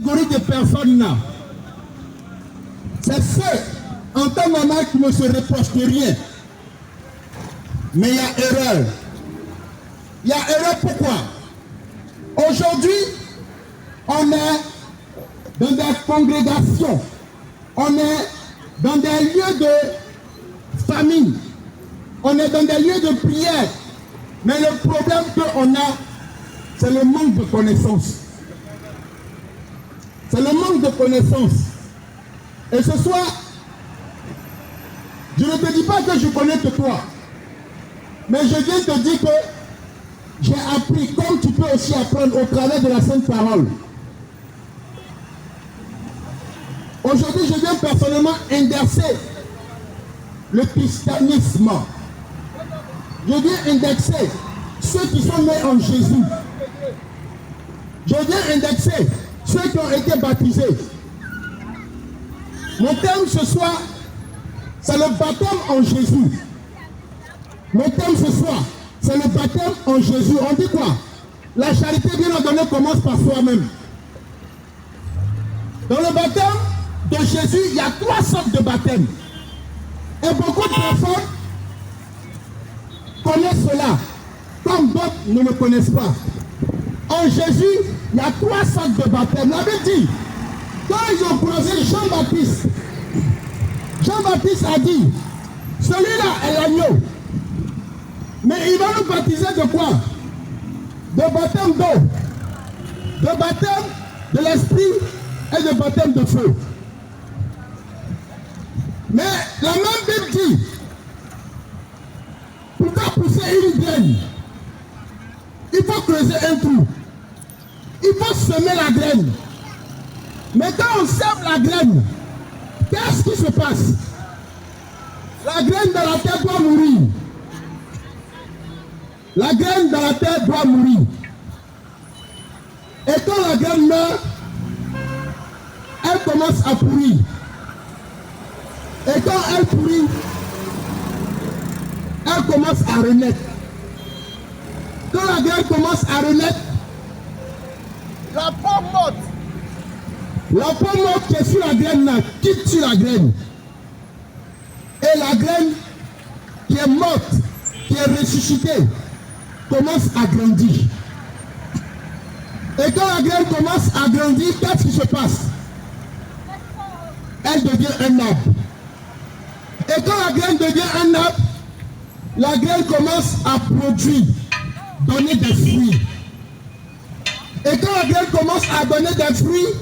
catégorie de personnes-là, c'est ceux, en temps normal, qui ne se reprochent de rien. Mais il y a erreur. Il y a erreur pourquoi? Aujourd'hui, on est dans des congrégations, on est dans des lieux de famille, on est dans des lieux de prière. Mais le problème qu'on a, c'est le manque de connaissances. C'est le manque de connaissances. Et ce soir, je ne te dis pas que je connais que toi, mais je viens te dire que j'ai appris, comme tu peux aussi apprendre au travers de la Sainte Parole. Aujourd'hui, je viens personnellement indexer le christianisme. Je viens indexer ceux qui sont nés en Jésus. Je viens indexer ceux qui ont été baptisés. Mon thème ce soir, c'est le baptême en Jésus. Mon thème ce soir, c'est le baptême en Jésus. On dit quoi? La charité bien ordonnée commence par soi-même. Dans le baptême de Jésus, il y a 3 sortes de baptême. Et beaucoup de personnes connaissent cela, comme d'autres ne le connaissent pas. En Jésus, il y a 3 sortes de baptême. La Bible dit, quand ils ont croisé Jean-Baptiste, Jean-Baptiste a dit, celui-là est l'agneau. Mais il va nous baptiser de quoi? De baptême d'eau, de baptême de l'esprit et de baptême de feu. Mais la même Bible dit, pour faire pousser une graine, il faut creuser un trou. Il faut semer la graine. Mais quand on sème la graine, qu'est-ce qui se passe? La graine dans la terre doit mourir. La graine dans la terre doit mourir. Et quand la graine meurt, elle commence à pourrir. Et quand elle pourrit, elle commence à renaître. Quand la graine commence à renaître, la pomme morte, qui est sur la graine là, quitte sur la graine. Et la graine qui est morte, qui est ressuscitée, commence à grandir. Et quand la graine commence à grandir, qu'est-ce qui se passe? Elle devient un arbre. Et quand la graine devient un arbre, la graine commence à produire, donner des fruits. Et quand la graine commence à donner des fruits,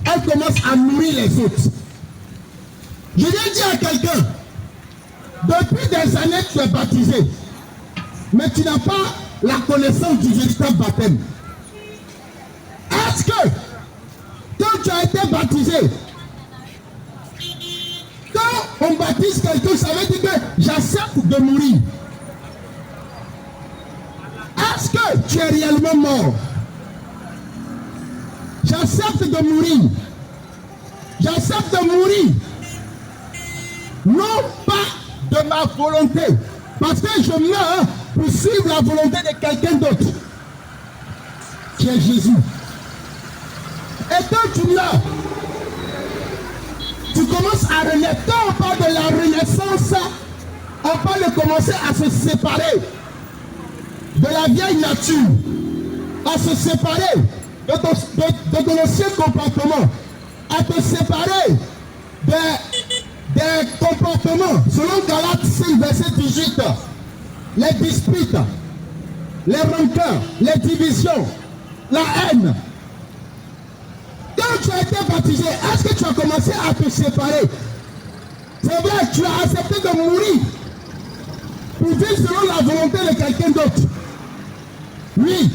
elle commence à nourrir les autres. Je viens dire à quelqu'un, depuis des années tu es baptisé, mais tu n'as pas la connaissance du véritable baptême. Est-ce que, quand tu as été baptisé, quand on baptise quelqu'un, ça veut dire que j'accepte de mourir? Est-ce que tu es réellement mort? J'accepte de mourir. J'accepte de mourir. Non pas de ma volonté, parce que je meurs pour suivre la volonté de quelqu'un d'autre, qui est Jésus. Et quand tu meurs, tu commences à renaître. Quand on parle de la renaissance, on parle de commencer à se séparer de la vieille nature, à se séparer de ton ancien comportement, à te séparer des comportements, selon Galates 6, verset 18, les disputes, les rancœurs, les divisions, la haine. Quand tu as été baptisé, est-ce que tu as commencé à te séparer? C'est vrai, tu as accepté de mourir pour vivre selon la volonté de quelqu'un d'autre. Oui,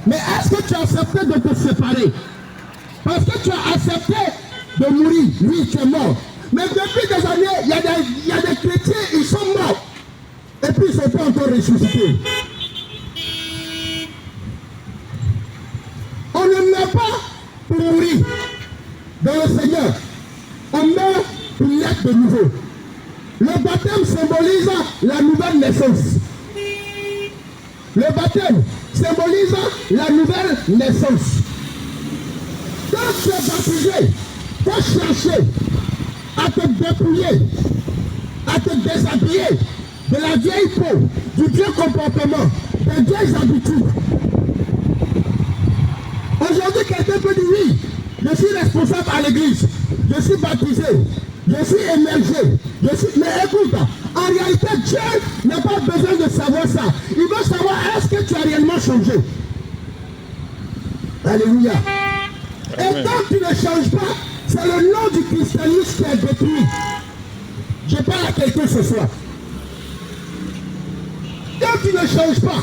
mais est-ce que tu as accepté de te séparer? Parce que tu as accepté de mourir. Oui, tu es mort. Mais depuis des années, il y a des chrétiens, ils sont morts. Et puis ils ne sont pas encore ressuscités. On ne meurt pas pour mourir dans le Seigneur. On meurt pour naître de nouveau. Le baptême symbolise la nouvelle naissance. Le baptême symbolise la nouvelle naissance. Quand tu es baptisé, tu as cherché à te dépouiller, à te déshabiller de la vieille peau, du vieux comportement, des vieilles habitudes. Aujourd'hui, quelqu'un peut dire oui, je suis responsable à l'église, je suis baptisé, je suis émergé, mais écoute, en réalité, Dieu n'a pas besoin de savoir ça. Il veut savoir est-ce que tu as réellement changé. Alléluia. Et tant que tu ne changes pas, c'est le nom du christianisme qui est détruit. Je parle à quelqu'un ce soir. Quand tu ne changes pas,